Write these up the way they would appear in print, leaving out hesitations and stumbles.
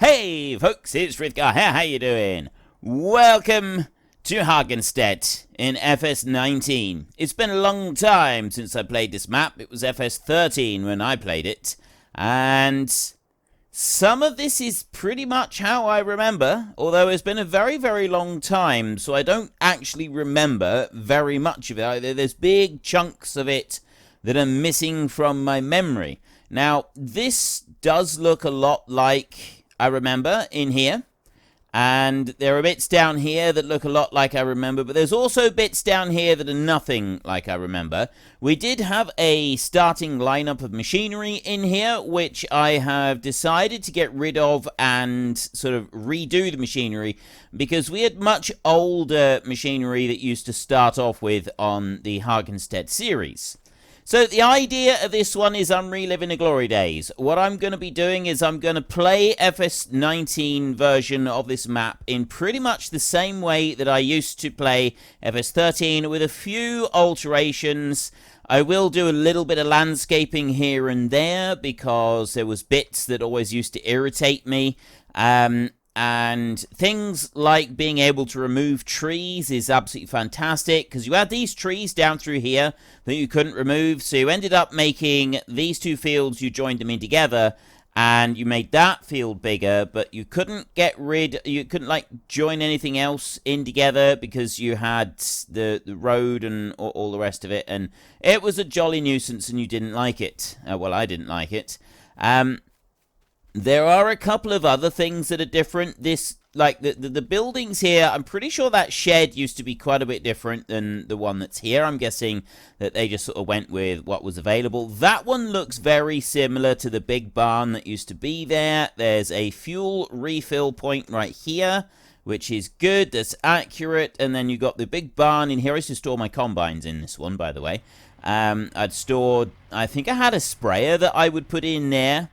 Hey folks, it's Frithgar here, how you doing? Welcome to Hagenstedt in FS19. It's been a long time since I played this map. It was FS13 when I played it. And some of this is pretty much how I remember, although it's been a very, very long time, so I don't actually remember very much of it. There's big chunks of it that are missing from my memory. Now, this does look a lot like I remember in here, and there are bits down here that look a lot like I remember, but there's also bits down here that are nothing like I remember. We did have a starting lineup of machinery in here, which I have decided to get rid of and sort of redo the machinery, because we had much older machinery that used to start off with on the Hagenstedt series. So the idea of this one is I'm reliving the glory days. What I'm going to be doing is I'm going to play FS19 version of this map in pretty much the same way that I used to play FS13, with a few alterations. I will do a little bit of landscaping here and there because there was bits that always used to irritate me. And things like being able to remove trees is absolutely fantastic, because you had these trees down through here that you couldn't remove, so you ended up making these two fields, you joined them in together, and you made that field bigger, but you couldn't like join anything else in together because you had the road and all the rest of it, and it was a jolly nuisance and you didn't like it. Well, I didn't like it. There are a couple of other things that are different. This, like the buildings here, I'm pretty sure that shed used to be quite a bit different than the one that's here. I'm guessing that they just sort of went with what was available. That one looks very similar to the big barn that used to be there. There's a fuel refill point right here, which is good. That's accurate. And then you got the big barn in here. I used to store my combines in this one, by the way. I'd stored, I think I had a sprayer that I would put in there,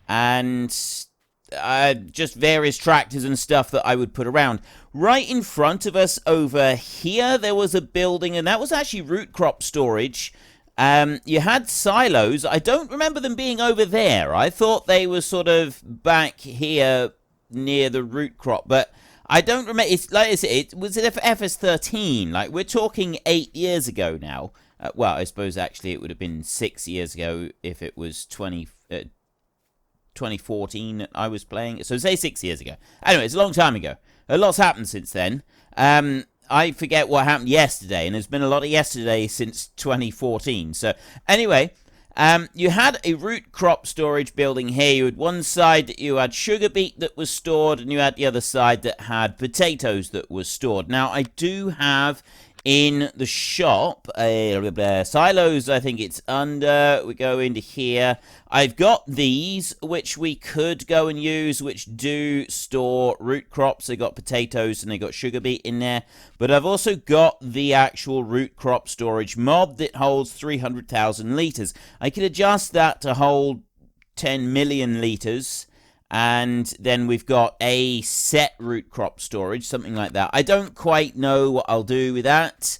and just various tractors and stuff that I would put around. Right in front of us over here, there was a building, and that was actually root crop storage. You had silos. I don't remember them being over there. I thought they were sort of back here near the root crop, but I don't remember. It's like I said, it was at FS13. Like, we're talking 8 years ago now. Well, I suppose actually it would have been 6 years ago if it was 2014 I was playing. So say 6 years ago. Anyway, it's a long time ago. A lot's happened since then. I forget what happened yesterday, and there's been a lot of yesterday since 2014. So anyway, you had a root crop storage building here. You had one side that you had sugar beet that was stored, and you had the other side that had potatoes that was stored. Now, I do have in the shop silos, I think it's under. We go into here. I've got these, which we could go and use, which do store root crops. They got potatoes and they got sugar beet in there. But I've also got the actual root crop storage mob that holds 300,000 litres. I could adjust that to hold 10 million litres. And then we've got a set root crop storage, something like that. I don't quite know what I'll do with that.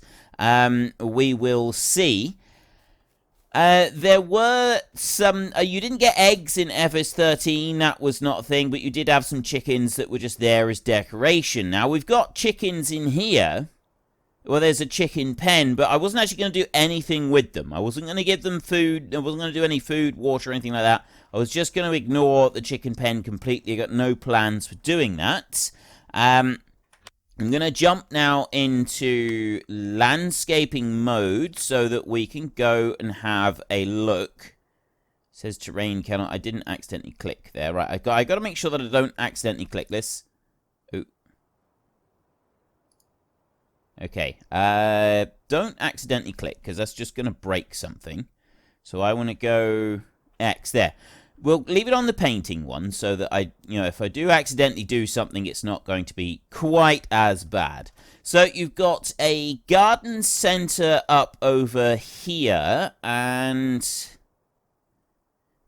We will see. There were some... you didn't get eggs in FS13. That was not a thing. But you did have some chickens that were just there as decoration. Now, we've got chickens in here. Well, there's a chicken pen, but I wasn't actually going to do anything with them. I wasn't going to give them food. I wasn't going to do any food, water, or anything like that. I was just going to ignore the chicken pen completely. I got no plans for doing that. I'm going to jump now into landscaping mode so that we can go and have a look. It says terrain cannot... I didn't accidentally click there. Right, I got to make sure that I don't accidentally click this. Okay, don't accidentally click, because that's just going to break something. So I want to go X there. We'll leave it on the painting one, so that if I do accidentally do something, it's not going to be quite as bad. So you've got a garden center up over here, and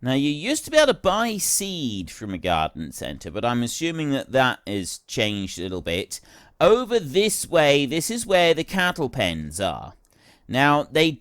now you used to be able to buy seed from a garden center, but I'm assuming that that has changed a little bit. Over this way, this is where the cattle pens are. Now, they've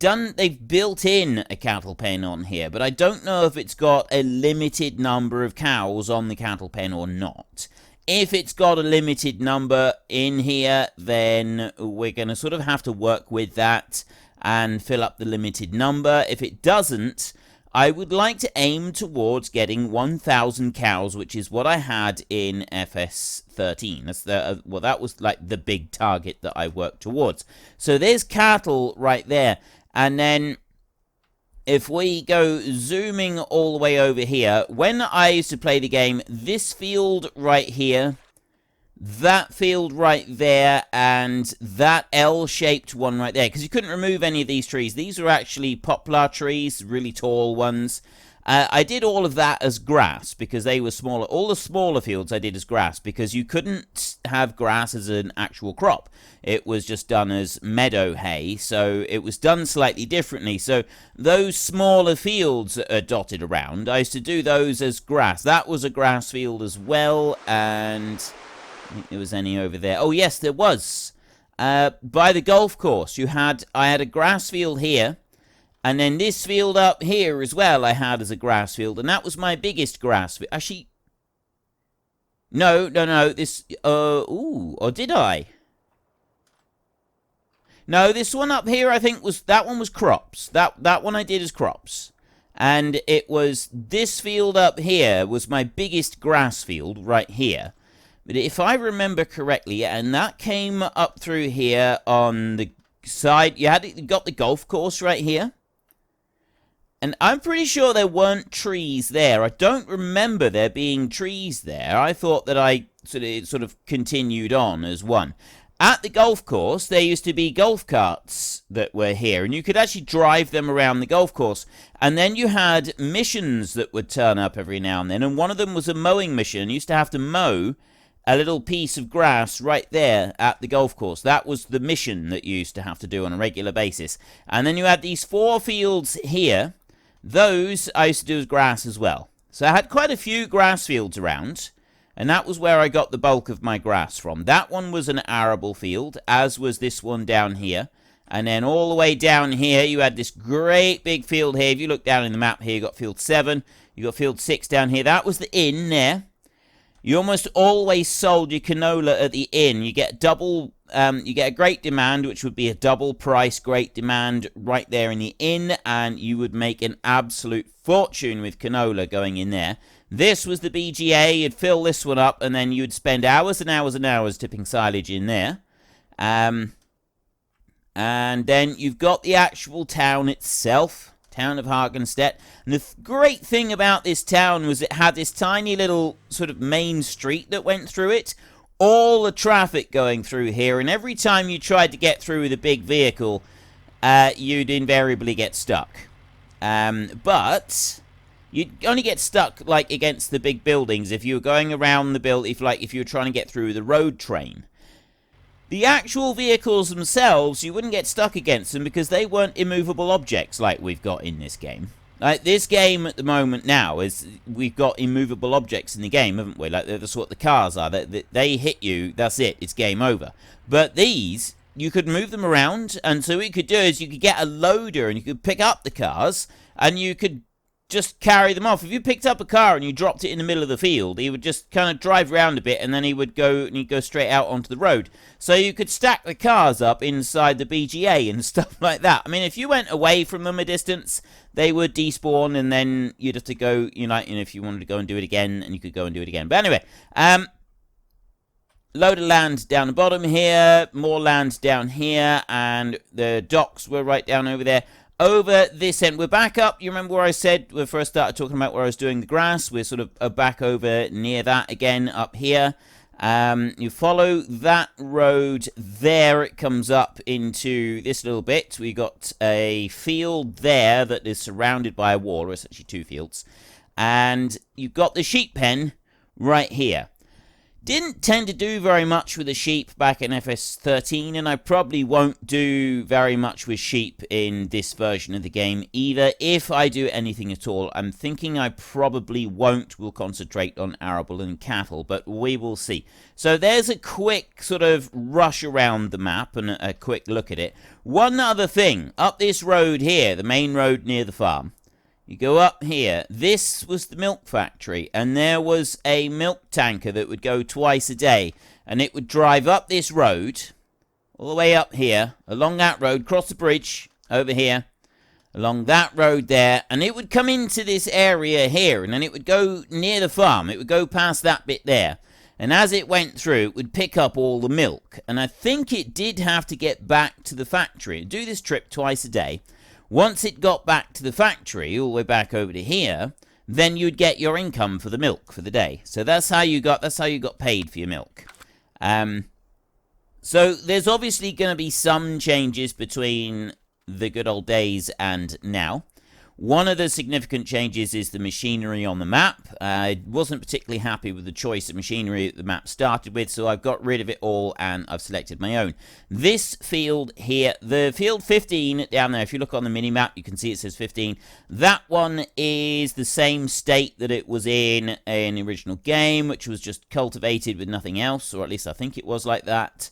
built in a cattle pen on here, but I don't know if it's got a limited number of cows on the cattle pen or not. If it's got a limited number in here, then we're going to sort of have to work with that and fill up the limited number. If it doesn't, I would like to aim towards getting 1,000 cows, which is what I had in FS13. That's well, that was like the big target that I worked towards. So there's cattle right there. And then if we go zooming all the way over here, when I used to play the game, this field right here, that field right there, and that L-shaped one right there, because you couldn't remove any of these trees. These are actually poplar trees, really tall ones. I did all of that as grass because they were smaller. All the smaller fields I did as grass because you couldn't have grass as an actual crop. It was just done as meadow hay, so it was done slightly differently. So those smaller fields that are dotted around, I used to do those as grass. That was a grass field as well, and I think there was any over there. Oh, yes, there was. By the golf course, I had a grass field here, and then this field up here as well I had as a grass field, and that was my biggest grass field. Actually, no, this, or did I? No, this one up here I think that one was crops. That one I did as crops. And it was, this field up here was my biggest grass field right here. But if I remember correctly, and that came up through here on the side, you got the golf course right here. And I'm pretty sure there weren't trees there. I don't remember there being trees there. I thought that it sort of continued on as one. At the golf course, there used to be golf carts that were here, and you could actually drive them around the golf course. And then you had missions that would turn up every now and then, and one of them was a mowing mission. You used to have to mow a little piece of grass right there at the golf course. That was the mission that you used to have to do on a regular basis. And then you had these 4 fields here. Those I used to do as grass as well. So I had quite a few grass fields around, and that was where I got the bulk of my grass from. That one was an arable field, as was this one down here. And then all the way down here, you had this great big field here. If you look down in the map here, you got field 7. You got field 6 down here. That was the inn there. You almost always sold your canola at the inn. You get you get a great demand, which would be a double price great demand right there in the inn, and you would make an absolute fortune with canola going in there. This was the BGA. You'd fill this one up, and then you'd spend hours and hours and hours tipping silage in there. And then you've got the actual town itself. Town of Hagenstedt. And the great thing about this town was it had this tiny little sort of main street that went through it. All the traffic going through here, and every time you tried to get through with a big vehicle, you'd invariably get stuck. But you'd only get stuck like against the big buildings if you were going around the if you were trying to get through the road train. The actual vehicles themselves, you wouldn't get stuck against them because they weren't immovable objects like we've got in this game. Like, this game at the moment now is, we've got immovable objects in the game, haven't we? Like, that's what the cars are. They hit you, that's it, it's game over. But these, you could move them around, and so what you could do is you could get a loader and you could pick up the cars, and you could just carry them off. If you picked up a car and you dropped it in the middle of the field, he would just kind of drive around a bit, and then he'd go straight out onto the road. So you could stack the cars up inside the BGA and stuff like that. I mean, if you went away from them a distance, they would despawn, and then you'd have to go, if you wanted to go and do it again, and you could go and do it again. But anyway, load of land down the bottom here, more land down here, and the docks were right down over there. Over this end, we're back up. You remember where I said we first started talking about where I was doing the grass? We're sort of back over near that again up here. You follow that road there. It comes up into this little bit. We got a field there that is surrounded by a wall. Or it's actually 2 fields. And you've got the sheep pen right here. Didn't tend to do very much with the sheep back in FS13, and I probably won't do very much with sheep in this version of the game either. If I do anything at all, I'm thinking I probably won't. We'll concentrate on arable and cattle, but we will see. So there's a quick sort of rush around the map and a quick look at it. One other thing, up this road here, the main road near the farm, you go up here, this was the milk factory, and there was a milk tanker that would go twice a day, and it would drive up this road, all the way up here, along that road, cross the bridge, over here, along that road there, and it would come into this area here, and then it would go near the farm, it would go past that bit there, and as it went through, it would pick up all the milk, and I think it did have to get back to the factory, and do this trip twice a day. Once it got back to the factory, all the way back over to here, then you'd get your income for the milk for the day. So that's how you got paid for your milk. So there's obviously going to be some changes between the good old days and now. One of the significant changes is the machinery on the map. I wasn't particularly happy with the choice of machinery that the map started with, so I've got rid of it all and I've selected my own. This field here, the field 15 down there, if you look on the mini-map, you can see it says 15. That one is the same state that it was in the original game, which was just cultivated with nothing else, or at least I think it was like that.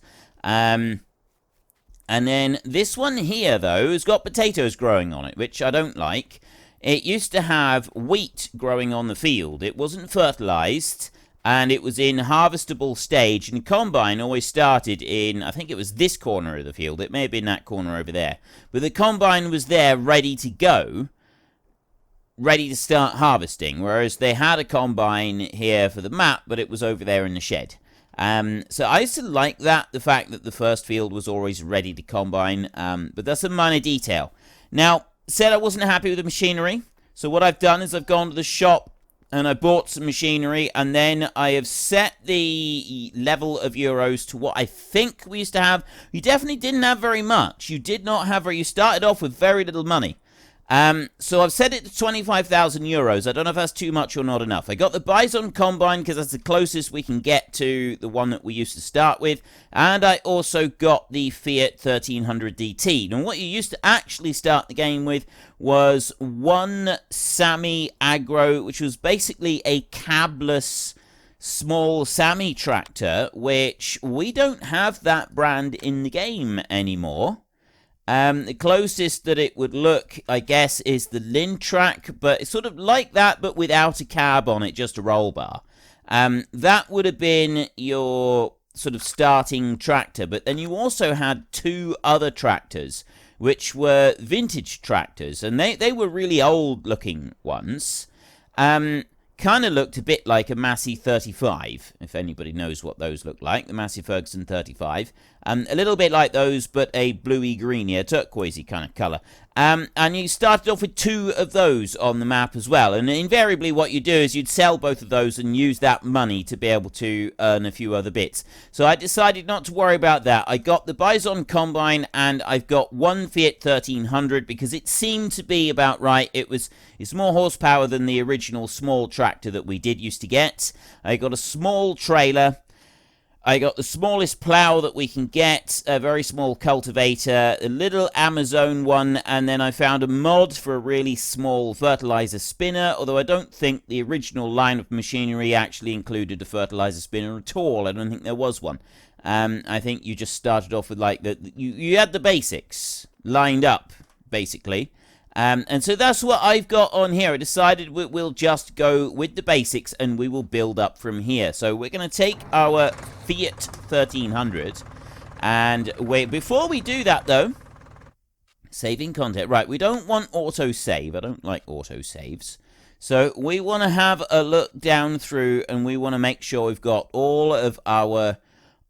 And then this one here, though, has got potatoes growing on it, which I don't like. It used to have wheat growing on the field. It wasn't fertilized, and it was in harvestable stage. And combine always started in, I think it was this corner of the field. It may have been that corner over there. But the combine was there ready to go, ready to start harvesting. Whereas they had a combine here for the map, but it was over there in the shed. So I used to like that, the fact that the first field was always ready to combine, but that's a minor detail. Now, said I wasn't happy with the machinery, so what I've done is I've gone to the shop and I bought some machinery, and then I have set the level of euros to what I think we used to have. You definitely didn't have very much. You did not have you started off with very little money. So I've set it to 25,000 euros. I don't know if that's too much or not enough. I got the Bison Combine because that's the closest we can get to the one that we used to start with. And I also got the Fiat 1300 DT. Now, what you used to actually start the game with was one Sami Agro, which was basically a cabless small Sami tractor, which we don't have that brand in the game anymore. The closest that it would look, I guess, is the Lintrack, but it's sort of like that, but without a cab on it, just a roll bar. That would have been your sort of starting tractor, but then you also had two other tractors, which were vintage tractors, and they were really old-looking ones. Kind of looked a bit like a Massey 35, if anybody knows what those look like, the Massey Ferguson 35. A little bit like those, but a bluey-greeny, turquoisey kind of colour. And you started off with two of those on the map as well. And invariably what you do is you'd sell both of those and use that money to be able to earn a few other bits. So I decided not to worry about that. I got the Bison Combine and I've got one Fiat 1300 because it seemed to be about right. It's more horsepower than the original small tractor that we did used to get. I got a small trailer. I got the smallest plow that we can get, a very small cultivator, a little Amazon one, and then I found a mod for a really small fertilizer spinner, although I don't think the original line of machinery actually included a fertilizer spinner at all. I don't think there was one. I think you just started off with like you had the basics lined up, basically. And so that's what I've got on here. I decided we'll just go with the basics and we will build up from here. So we're going to take our Fiat 1300 and wait. Before we do that, though, saving content. Right, we don't want auto-save. I don't like auto-saves. So we want to have a look down through and we want to make sure we've got all of our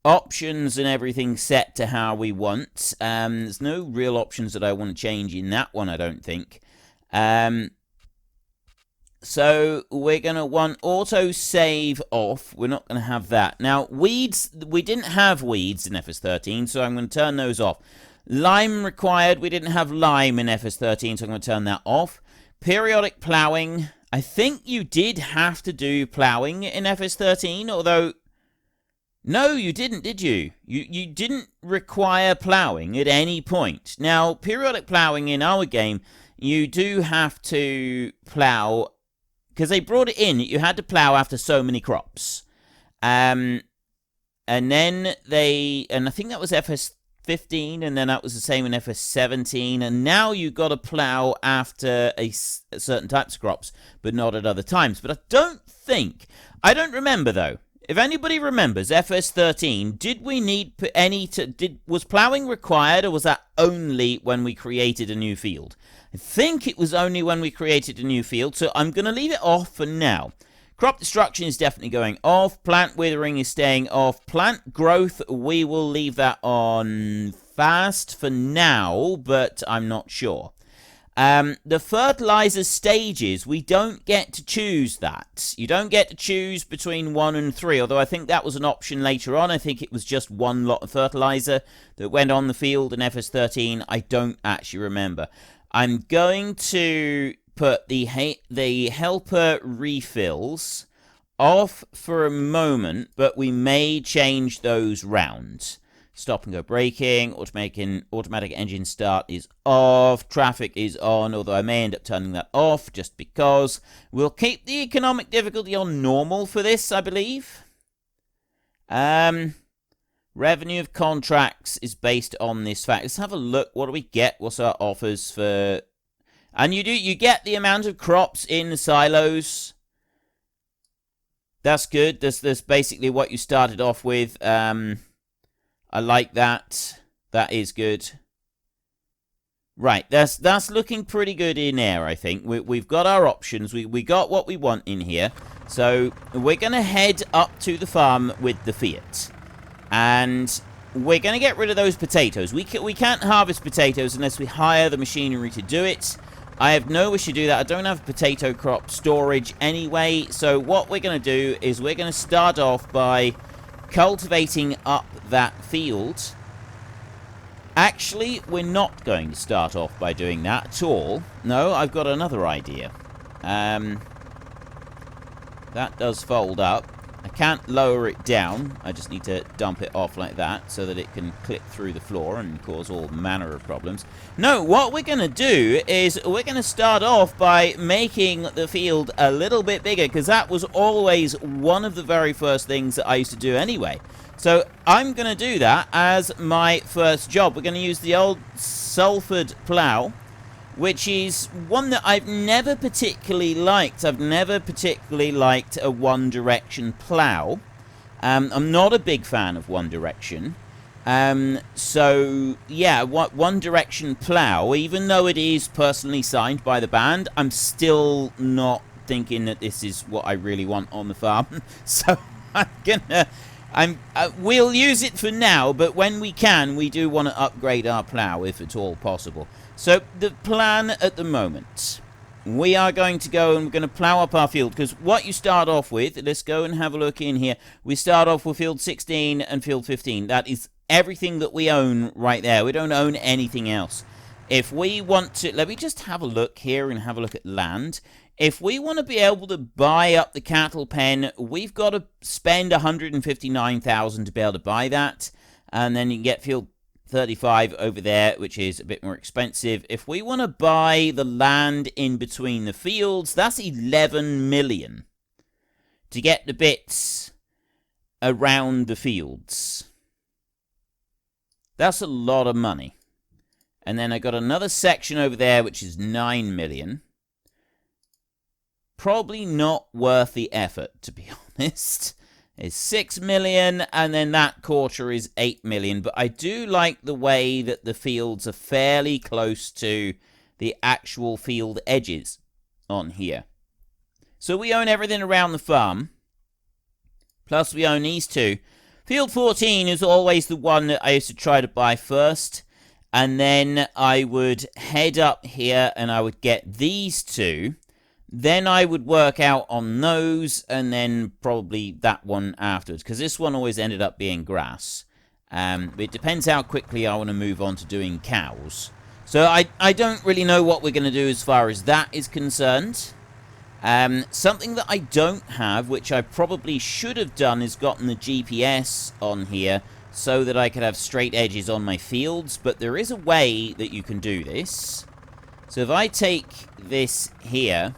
options and everything set to how we want. There's no real options that I want to change in that one, I don't think. So we're going to want auto save off. We're not going to have that. Now, weeds, we didn't have weeds in FS13, so I'm going to turn those off. Lime required, we didn't have lime in FS13, so I'm going to turn that off. Periodic plowing, I think you did have to do plowing in FS13, although No, you didn't, did you? You didn't require plowing at any point. Now, periodic plowing in our game, you do have to plow, because they brought it in, you had to plow after so many crops. And then and I think that was FS15, and then that was the same in FS17, and now you got to plow after certain types of crops, but not at other times. But I don't remember though. If anybody remembers FS13, did we need was plowing required, or was that only when we created a new field? I think it was only when we created a new field, so I'm going to leave it off for now. Crop destruction is definitely going off. Plant withering is staying off. Plant growth, we will leave that on fast for now, but I'm not sure. The fertilizer stages, we don't get to choose that. You don't get to choose between 1 and 3, although I think that was an option later on. I think it was just one lot of fertilizer that went on the field in FS13. I don't actually remember. I'm going to put the helper refills off for a moment, but we may change those round. Stop and go braking, automatic engine start is off, traffic is on, although I may end up turning that off just because. We'll keep the economic difficulty on normal for this, I believe. Revenue of contracts is based on this fact. Let's have a look. What do we get? What's our offers for? And you get the amount of crops in the silos. That's good. That's basically what you started off with. I like that. That is good. Right, that's looking pretty good in there, I think. We've got our options. We got what we want in here. So we're going to head up to the farm with the Fiat. And we're going to get rid of those potatoes. We can't harvest potatoes unless we hire the machinery to do it. I have no wish to do that. I don't have potato crop storage anyway. So what we're going to do is we're going to start off by cultivating up that field. Actually, we're not going to start off by doing that at all. No, I've got another idea. That does fold up. I can't lower it down. I just need to dump it off like that so that it can clip through the floor and cause all manner of problems. No, what we're going to do is we're going to start off by making the field a little bit bigger, because that was always one of the very first things that I used to do anyway. So I'm going to do that as my first job. We're going to use the old sulfured plow, which is one that I've never particularly liked. I've never particularly liked a One Direction plow. I'm not a big fan of One Direction. So, yeah, One Direction plow, even though it is personally signed by the band, I'm still not thinking that this is what I really want on the farm. So, we'll use it for now, but when we can, we do want to upgrade our plow if at all possible. So the plan at the moment, we are going to go and we're going to plow up our field, because what you start off with, let's go and have a look in here. We start off with field 16 and field 15. That is everything that we own right there. We don't own anything else. If we want to, let me just have a look here and have a look at land. If we want to be able to buy up the cattle pen, we've got to spend 159,000 to be able to buy that. And then you can get field 35 over there, which is a bit more expensive. If we want to buy the land in between the fields, that's 11 million to get the bits around the fields. That's a lot of money. And then I got another section over there, which is 9 million. Probably not worth the effort, to be honest. It's 6 million, and then that quarter is 8 million. But I do like the way that the fields are fairly close to the actual field edges on here. So we own everything around the farm. Plus we own these two. Field 14 is always the one that I used to try to buy first. And then I would head up here and I would get these two. Then I would work out on those, and then probably that one afterwards, because this one always ended up being grass. It depends how quickly I want to move on to doing cows. So I don't really know what we're going to do as far as that is concerned. Something that I don't have, which I probably should have done, is gotten the GPS on here so that I could have straight edges on my fields, but there is a way that you can do this. So if I take this here,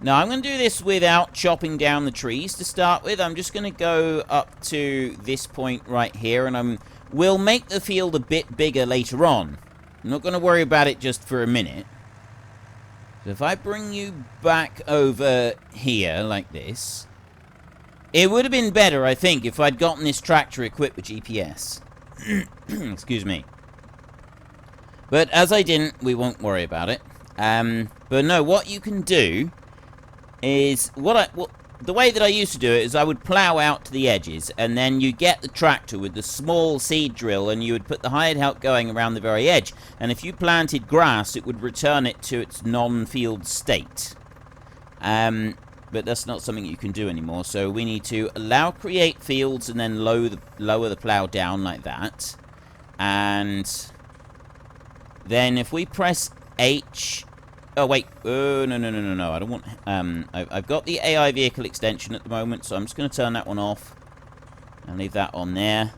now I'm going to do this without chopping down the trees to start with. I'm just going to go up to this point right here, and we'll make the field a bit bigger later on. I'm not going to worry about it just for a minute. So if I bring you back over here like this, it would have been better, I think, if I'd gotten this tractor equipped with GPS. Excuse me. But as I didn't, we won't worry about it. But no, what you can do is the way that I used to do it is I would plow out to the edges, and then you get the tractor with the small seed drill, and you would put the hired help going around the very edge. And if you planted grass, it would return it to its non-field state. But that's not something you can do anymore. So we need to allow create fields and then lower the plow down like that. And then if we press H... Oh, wait. Oh, no. I don't want... I've got the AI vehicle extension at the moment, so I'm just going to turn that one off. And leave that on there.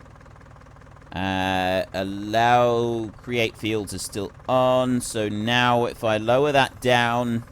Allow create fields is still on. So now if I lower that down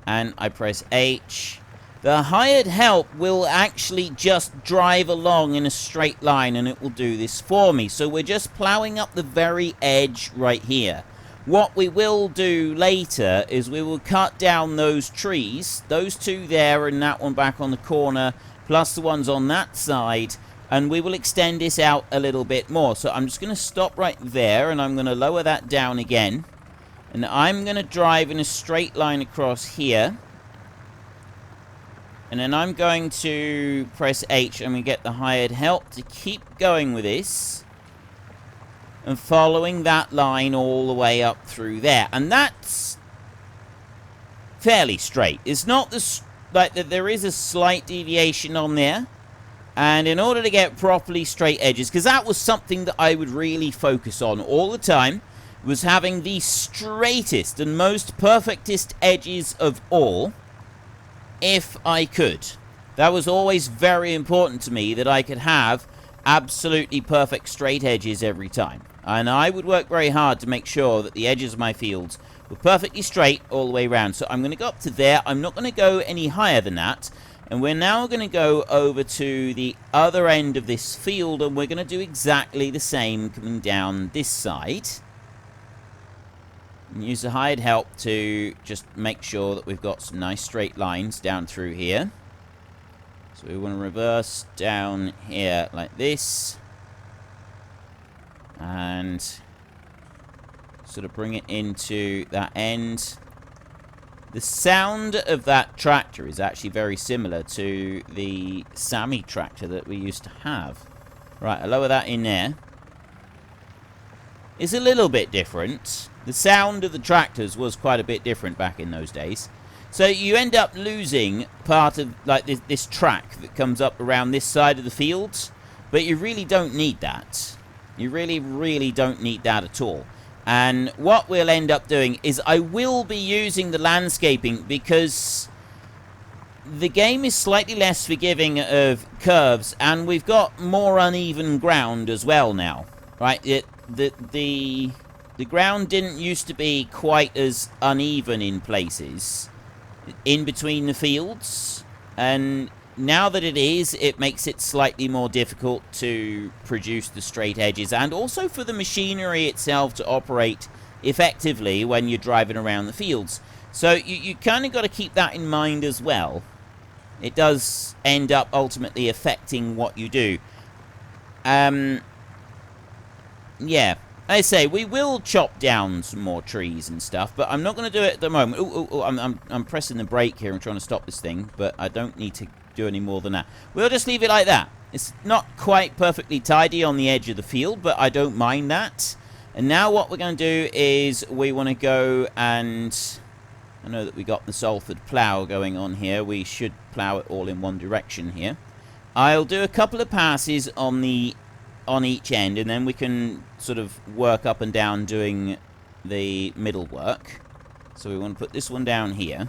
and I press H, the hired help will actually just drive along in a straight line, and it will do this for me. So we're just plowing up the very edge right here. What we will do later is we will cut down those trees, those two there and that one back on the corner, plus the ones on that side, and we will extend this out a little bit more. So I'm just going to stop right there, and I'm going to lower that down again. And I'm going to drive in a straight line across here. And then I'm going to press H, and we get the hired help to keep going with this. And following that line all the way up through there. And that's fairly straight. It's not like that. There is a slight deviation on there. And in order to get properly straight edges, because that was something that I would really focus on all the time, was having the straightest and most perfectest edges of all, if I could. That was always very important to me, that I could have absolutely perfect straight edges every time. And I would work very hard to make sure that the edges of my fields were perfectly straight all the way around. So I'm going to go up to there. I'm not going to go any higher than that. And we're now going to go over to the other end of this field, and we're going to do exactly the same coming down this side. And use the hired help to just make sure that we've got some nice straight lines down through here. So we want to reverse down here like this. And sort of bring it into that end. The sound of that tractor is actually very similar to the Sammy tractor that we used to have. Right, I'll lower that in there. It's a little bit different. The sound of the tractors was quite a bit different back in those days. So you end up losing part of like this track that comes up around this side of the fields. But you really don't need that. You really don't need that at all. And what we'll end up doing is I will be using the landscaping, because the game is slightly less forgiving of curves, and we've got more uneven ground as well now. Right? The ground didn't used to be quite as uneven in places in between the fields, and now that it is, it makes it slightly more difficult to produce the straight edges, and also for the machinery itself to operate effectively when you're driving around the fields. So you kind of got to keep that in mind as well. It does end up ultimately affecting what you do. Yeah, I say we will chop down some more trees and stuff, but I'm not going to do it at the moment. I'm pressing the brake here and trying to stop this thing, but I don't need to do any more than that. We'll just leave it like that. It's not quite perfectly tidy on the edge of the field, but I don't mind that. And now what we're going to do is we want to go and... I know that we got the Salford plow going on here. We should plow it all in one direction here. I'll do a couple of passes on each end, and then we can sort of work up and down doing the middle work. So we want to put this one down here.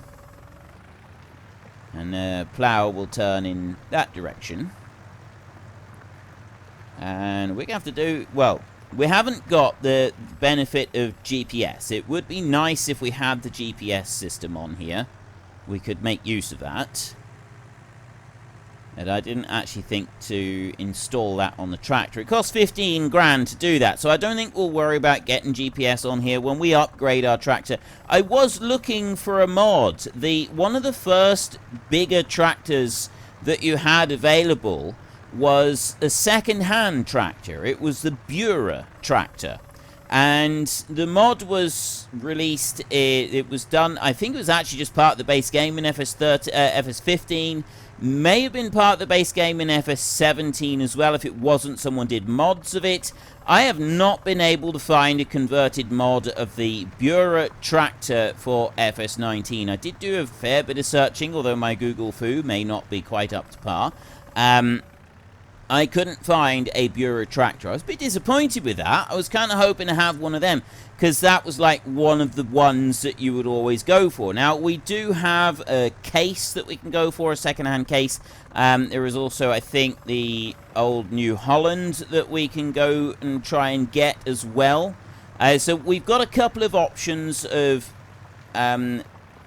And the plow will turn in that direction. And we're going to have to do... Well, we haven't got the benefit of GPS. It would be nice if we had the GPS system on here. We could make use of that. And I didn't actually think to install that on the tractor. It costs 15 grand to do that, so I don't think we'll worry about getting GPS on here when we upgrade our tractor. I was looking for a mod. One of the first bigger tractors that you had available was a second-hand tractor. It was the Bura tractor. And the mod was released, it was done, I think it was actually just part of the base game in FS15, may have been part of the base game in FS17 as well, if it wasn't, someone did mods of it. I have not been able to find a converted mod of the Bura tractor for FS19. I did do a fair bit of searching, although my Google Foo may not be quite up to par. I couldn't find a Bura tractor. I was a bit disappointed with that. I was kind of hoping to have one of them, because that was like one of the ones that you would always go for. Now, we do have a case that we can go for, a second-hand case. There is also, I think, the old New Holland that we can go and try and get as well. So we've got a couple of options of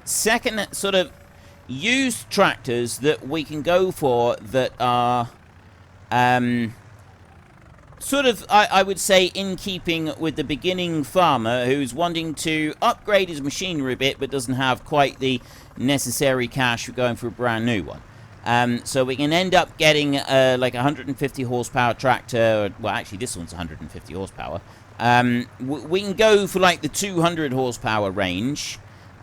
second sort of used tractors that we can go for that are... sort of, I would say, in keeping with the beginning farmer who's wanting to upgrade his machinery a bit but doesn't have quite the necessary cash for going for a brand new one. So we can end up getting like a 150 horsepower tractor. Well, actually, this one's 150 horsepower. We can go for like the 200 horsepower range.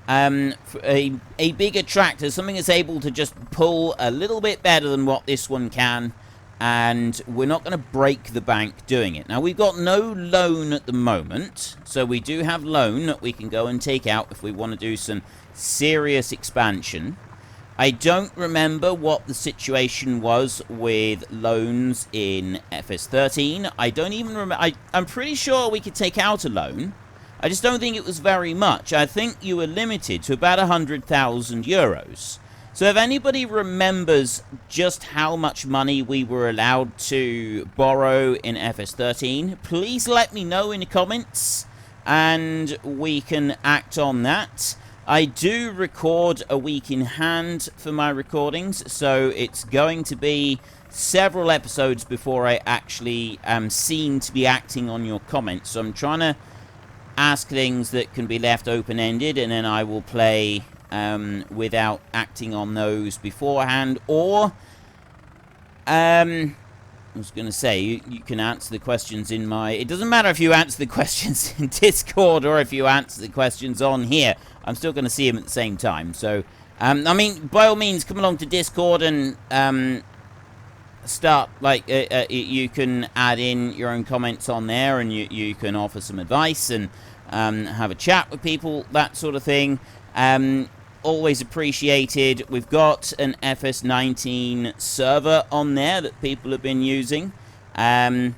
For a bigger tractor, something that's able to just pull a little bit better than what this one can. And we're not going to break the bank doing it. Now, we've got no loan at the moment, so we do have loan that we can go and take out if we want to do some serious expansion. I don't remember what the situation was with loans in FS13. I don't even remember. I'm pretty sure we could take out a loan. I just don't think it was very much. I think you were limited to about 100,000 euros. So if anybody remembers just how much money we were allowed to borrow in FS13, please let me know in the comments, and we can act on that. I do record a week in hand for my recordings, so it's going to be several episodes before I actually am seen to be acting on your comments. So I'm trying to ask things that can be left open-ended, and then I will play... without acting on those beforehand, or I was going to say, you can answer the questions in my... It doesn't matter if you answer the questions in Discord or if you answer the questions on here. I'm still going to see them at the same time. So, I mean, by all means, come along to Discord and start, like, you can add in your own comments on there, and you can offer some advice and have a chat with people, that sort of thing. Always appreciated. We've got an FS19 server on there that people have been using. And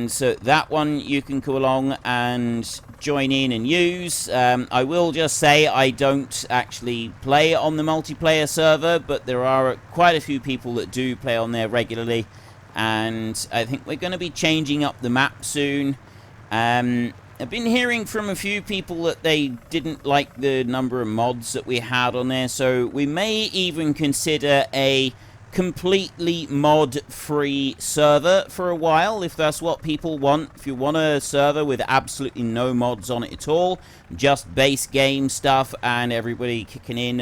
so that one you can go along and join in and use. I will just say I don't actually play on the multiplayer server, but there are quite a few people that do play on there regularly. And I think we're going to be changing up the map soon. I've been hearing from a few people that they didn't like the number of mods that we had on there, so we may even consider a completely mod-free server for a while, if that's what people want. If you want a server with absolutely no mods on it at all, just base game stuff and everybody kicking in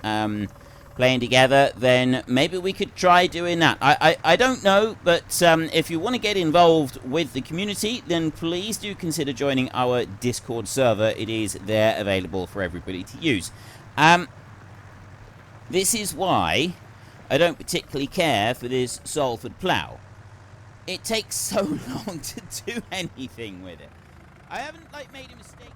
and playing together, then maybe we could try doing that. I don't know, but if you want to get involved with the community, then please do consider joining our Discord server. It is there available for everybody to use. This is why I don't particularly care for this Salford plough. It takes so long to do anything with it. I haven't, like, made a mistake.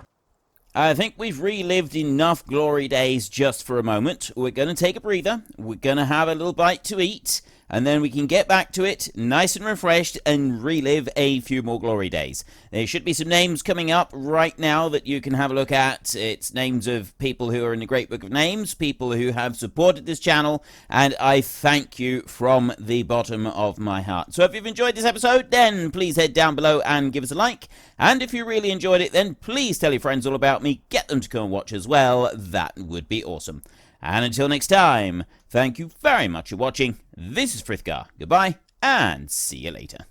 I think we've relived enough glory days just for a moment. We're going to take a breather. We're going to have a little bite to eat. and then we can get back to it nice and refreshed and relive a few more glory days. There should be some names coming up right now that you can have a look at. It's names of people who are in the Great Book of Names, people who have supported this channel, and I thank you from the bottom of my heart. So if you've enjoyed this episode, then please head down below and give us a like. And if you really enjoyed it, then please tell your friends all about me. Get them to come and watch as well. That would be awesome. And until next time, thank you very much for watching. This is Frithgar. Goodbye, and see you later.